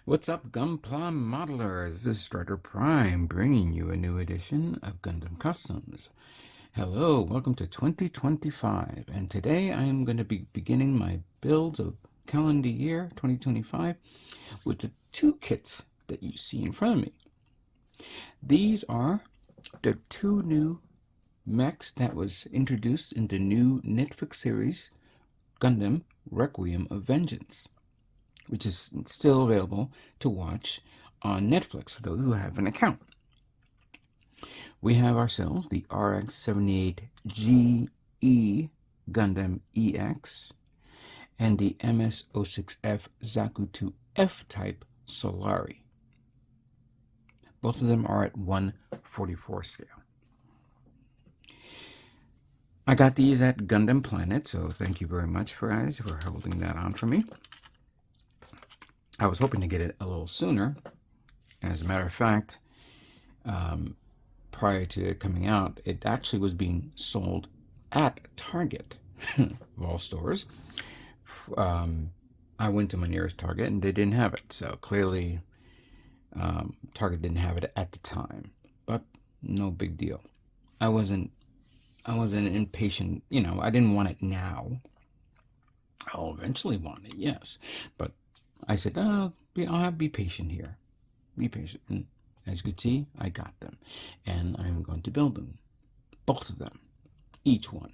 What's up, Gunpla modelers? This is Strider Prime bringing you a new edition of Gundam Customs. Hello, welcome to 2025, and today I am going to be beginning my builds of calendar year 2025 with the two kits that you see in front of me. These are the two new mechs that was introduced in the new Netflix series Gundam Requiem of Vengeance, which is still available to watch on Netflix for those who have an account. We have ourselves the RX-78GE Gundam EX and the MS-06F Zaku 2F type Solari. Both of them are at 1/44 scale. I got these at Gundam Planet, so thank you very much, guys, for holding that on for me. I was hoping to get it a little sooner. As a matter of fact, prior to it coming out, it actually was being sold at Target, of all stores. I went to my nearest Target and they didn't have it, so clearly Target didn't have it at the time. But no big deal. I wasn't impatient, I didn't want it now. I'll eventually want it, yes, but I said, I'll be patient here. Be patient. And as you can see, I got them. And I'm going to build them. Both of them. Each one.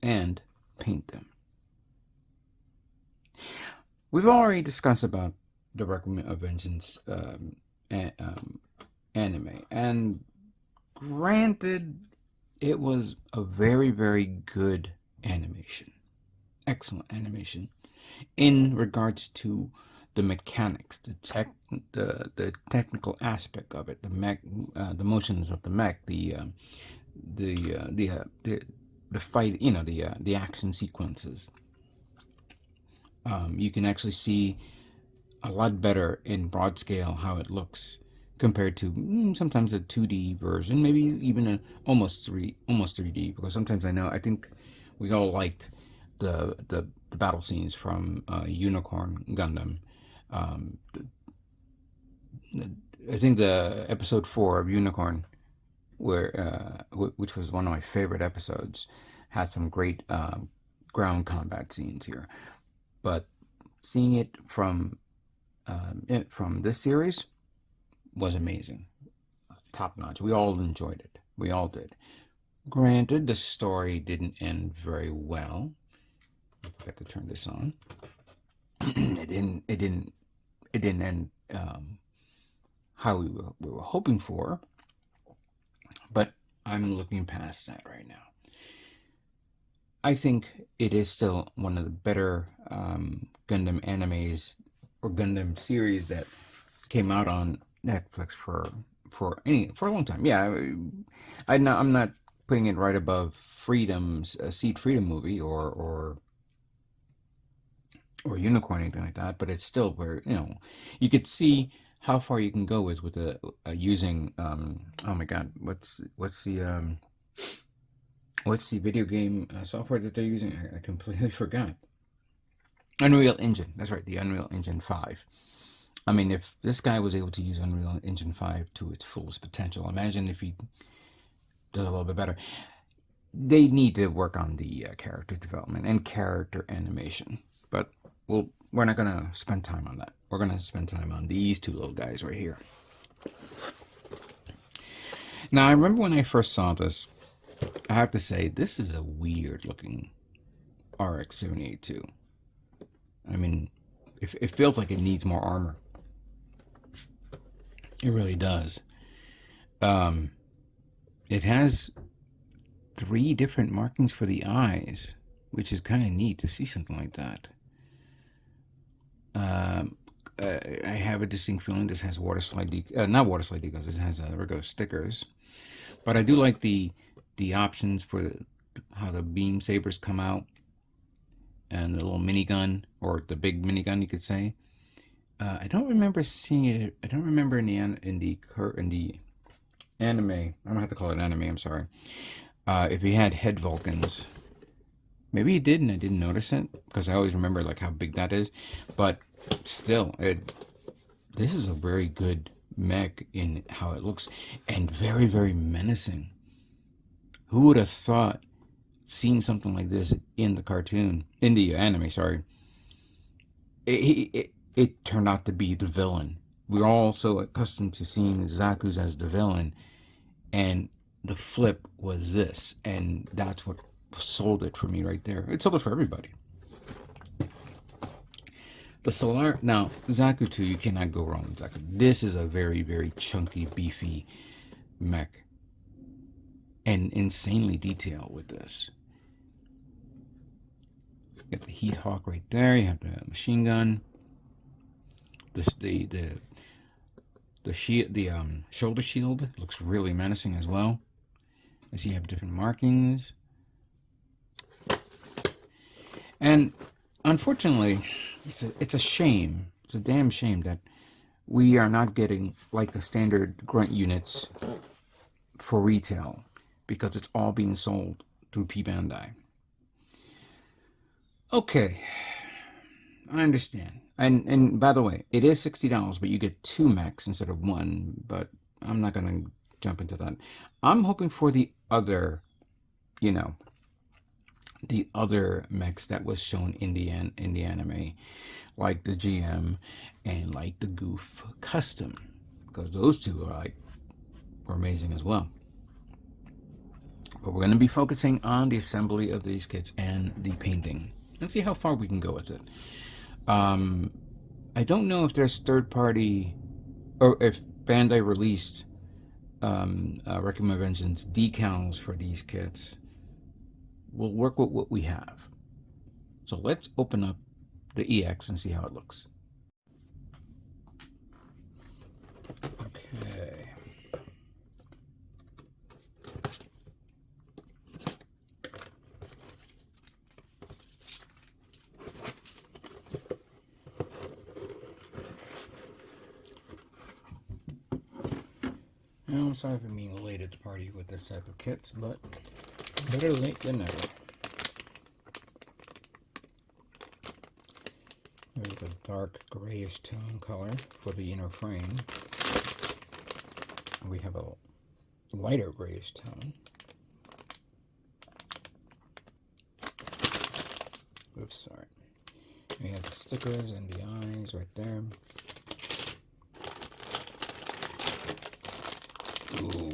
And paint them. We've already discussed about the Requiem of Vengeance anime. And granted, it was a very, very good animation. Excellent animation. In regards to the mechanics, the technical aspect of it, the motions of the mech, the fight, the action sequences. You can actually see a lot better in broad scale how it looks compared to sometimes a 2D version, maybe even a almost 3D. Because sometimes I think we all liked the battle scenes from Unicorn Gundam. I think the episode 4 of Unicorn, which was one of my favorite episodes, had some great ground combat scenes here. But seeing it from this series was amazing, top notch. We all enjoyed it. We all did. Granted, the story didn't end very well. I forgot to turn this on. It didn't end how we were hoping for, but I'm looking past that right now. I think it is still one of the better Gundam animes or Gundam series that came out on Netflix for a long time. Yeah, I'm not putting it right above Freedom's Seed Freedom movie or Unicorn, anything like that, but it's still where you could see how far you can go with using oh my god, what's the video game software that they're using? I completely forgot. Unreal Engine. That's right, the Unreal Engine 5. I mean, if this guy was able to use Unreal Engine 5 to its fullest potential, imagine if he does a little bit better. They need to work on the character development and character animation, but we're not going to spend time on that. We're going to spend time on these two little guys right here. Now, I remember when I first saw this, I have to say, this is a weird looking RX-78 I mean, it feels like it needs more armor. It really does. It has 3 different markings for the eyes, which is kind of neat to see something like that. I have a distinct feeling this has water slide not water slide decals. This has regular stickers, but I do like the options for how the beam sabers come out and the little minigun, or the big minigun, you could say. I don't remember seeing it. I don't remember in the anime. I don't have to call it anime. I'm sorry. If he had head Vulcans, maybe he did, and I didn't notice it because I always remember like how big that is. But still, this is a very good mech in how it looks, and very, very menacing. Who would have thought, seeing something like this in the cartoon, in the anime, sorry, it turned out to be the villain. We're all so accustomed to seeing Zaku's as the villain, and the flip was this, and that's what sold it for me right there. It sold it for everybody. The Solar, now Zaku 2, you cannot go wrong with Zaku. This is a very, very chunky, beefy mech, and insanely detailed with this. You got the Heat Hawk right there. You have the machine gun. The shield, the shoulder shield looks really menacing as well. I see you have different markings, and unfortunately, it's a shame. It's a damn shame that we are not getting like the standard grunt units for retail, because it's all being sold through Bandai. Okay, I understand. And by the way, it is $60, but you get 2 mechs instead of 1. But I'm not gonna jump into that. I'm hoping for the other, the other mechs that was shown in the anime, like the GM and like the Goof Custom, because those two were amazing as well. But we're going to be focusing on the assembly of these kits and the painting. Let's see how far we can go with it. I don't know if there's third-party, or if Bandai released Requiem Vengeance decals for these kits. We'll work with what we have. So let's open up the EX and see how it looks. Okay. I'm sorry for being late at the party with this type of kits, but better late than never. There's a dark grayish tone color for the inner frame. We have a lighter grayish tone. Oops, sorry. We have the stickers and the eyes right there. Ooh,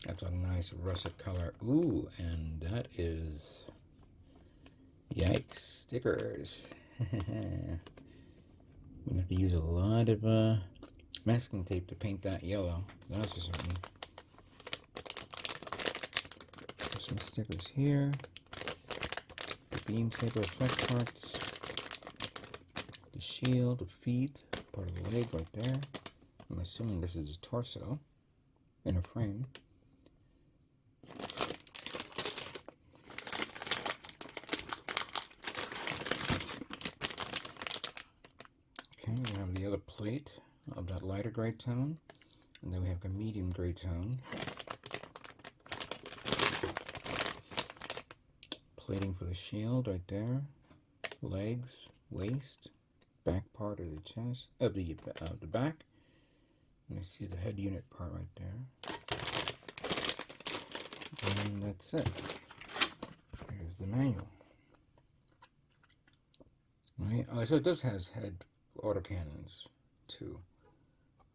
that's a nice russet color. Ooh, and that is, yikes, stickers. We have to use a lot of masking tape to paint that yellow, that's for certain. There's some stickers here. The beam saber effect parts. The shield, the feet, part of the leg right there. I'm assuming this is a torso in a frame. Okay, we have the other plate of that lighter gray tone, and then we have the medium gray tone. Plating for the shield right there, legs, waist, back part of the chest, of the back. And I see the head unit part right there. And that's it. Here's the manual. Right. Oh, so it does has head autocannons too.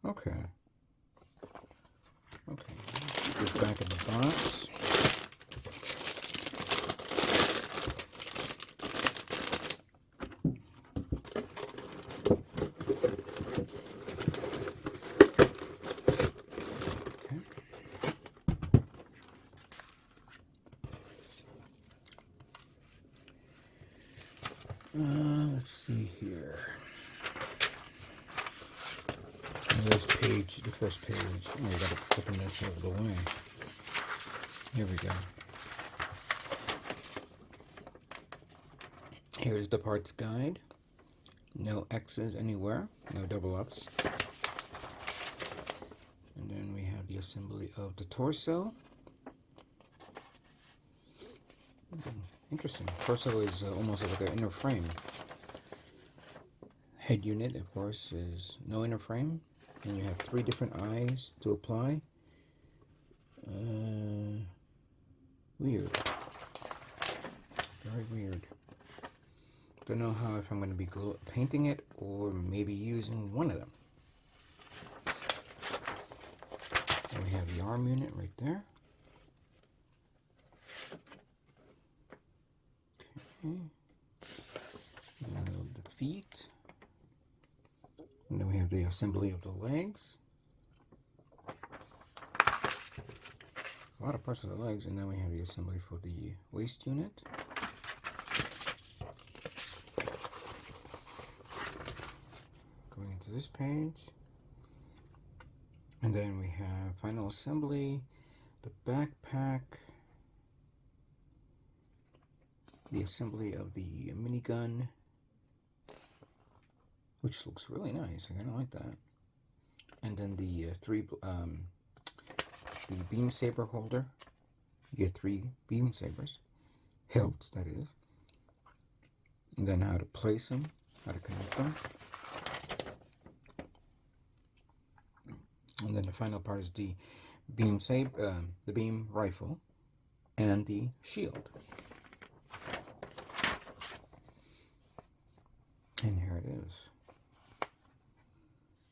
Okay. Okay. Keep this back in the box. Let's see here. There's page, the first page. Oh, we gotta open this out of the way. Here we go. Here's the parts guide. No X's anywhere, no double ups. And then we have the assembly of the torso. Interesting. Torso is almost like an inner frame. head unit, of course, is no inner frame, and you have 3 different eyes to apply. Weird. Very weird. Don't know how, if I'm going to be painting it or maybe using one of them. And we have the arm unit right there. Okay. And the feet. And then we have the assembly of the legs. A lot of parts of the legs, and then we have the assembly for the waist unit. Going into this page. And then we have final assembly, the backpack, the assembly of the minigun, which looks really nice. I kind of like that. And then the the beam saber holder. You get 3 beam sabers, hilts that is. And then how to place them, how to connect them. And then the final part is the beam the beam rifle, and the shield. And here it is,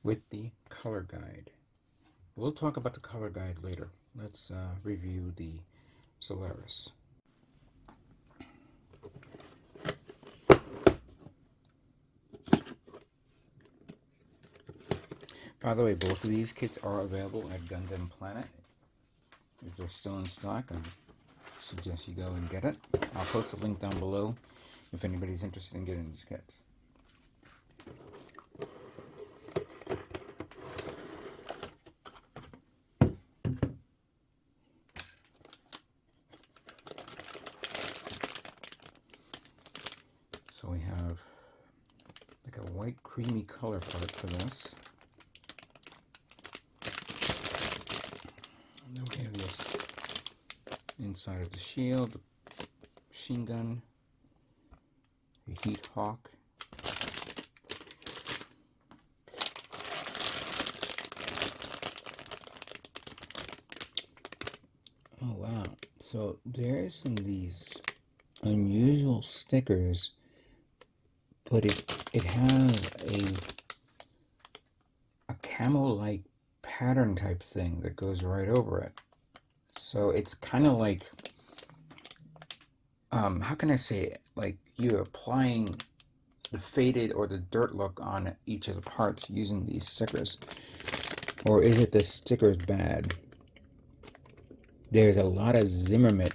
with the color guide. We'll talk about the color guide later. Let's review the Solaris. By the way, both of these kits are available at Gundam Planet. If they're still in stock, I suggest you go and get it. I'll post a link down below if anybody's interested in getting these kits. So we have like a white creamy color part for this. And then we have this inside of the shield, the machine gun, the heat hawk. Oh wow, so there's some of these unusual stickers, but it has a camo-like pattern type thing that goes right over it. So it's kind of like, how can I say it? Like you're applying the faded or the dirt look on each of the parts using these stickers. Or is it the stickers bad? There's a lot of Zimmerman.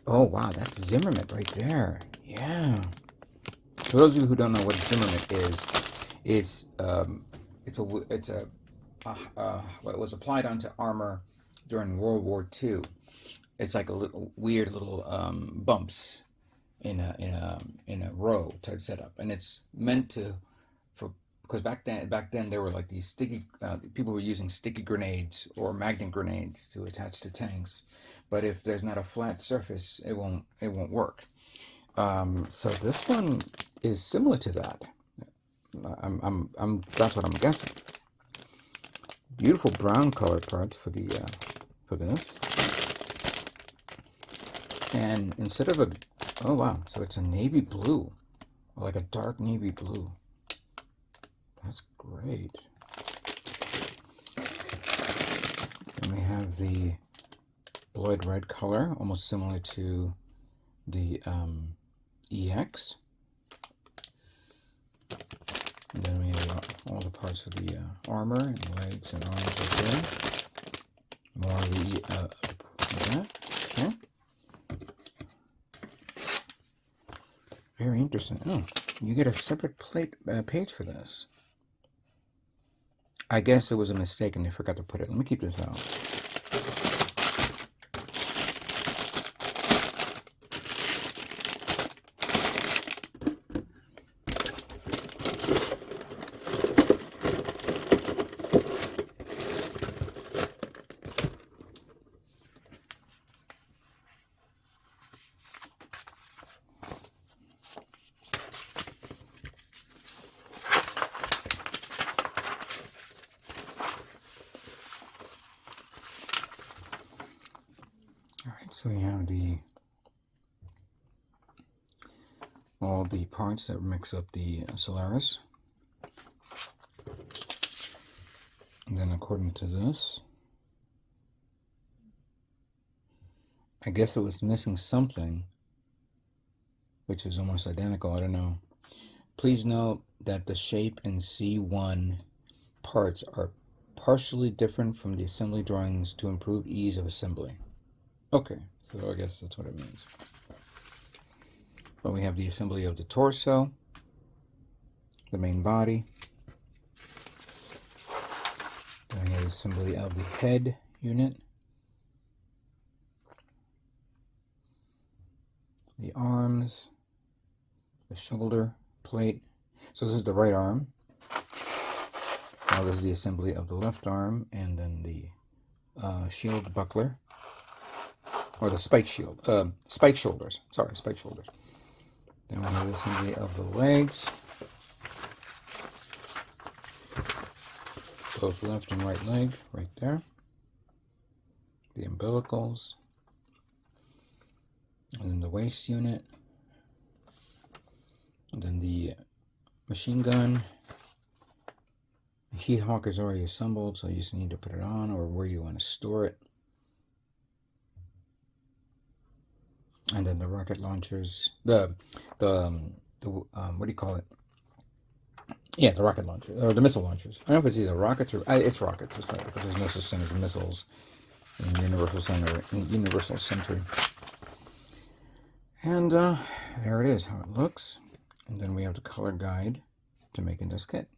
Oh wow, that's Zimmerman right there. Yeah. For those of you who don't know what Zimmerman is, what was applied onto armor during World War II. It's like a little weird little bumps in a row type setup, and it's meant to because back then there were like these sticky people were using sticky grenades or magnet grenades to attach to tanks, but if there's not a flat surface, it won't work. So this one is similar to that. That's what I'm guessing. Beautiful brown color parts for the for this. And instead of oh wow, so it's a navy blue, like a dark navy blue. That's great. Then we have the blood red color, almost similar to the EX. And then we have all the parts of the armor and legs and arms right there. More of the okay. Very interesting. Oh, you get a separate page for this. I guess it was a mistake and they forgot to put it. Let me keep this out. So we have all the parts that mix up the Solaris. And then according to this, I guess it was missing something, which is almost identical, I don't know. Please note that the shape and C1 parts are partially different from the assembly drawings to improve ease of assembly. Okay, so I guess that's what it means. But we have the assembly of the torso, the main body. Then we have the assembly of the head unit, the arms, the shoulder plate. So this is the right arm. Now this is the assembly of the left arm, and then the shield buckler, or the spike shield, spike shoulders. Sorry, spike shoulders. Then we have the assembly of the legs, both left and right leg, right there. The umbilicals, and then the waist unit, and then the machine gun. The heat hawk is already assembled, so you just need to put it on or where you want to store it. And then the rocket launchers, the what do you call it? Yeah, the rocket launcher, or the missile launchers. I don't know if it's either rockets or it's rockets. It's right, because there's no such thing as missiles in Universal Century. And there it is, how it looks. And then we have the color guide to making this kit.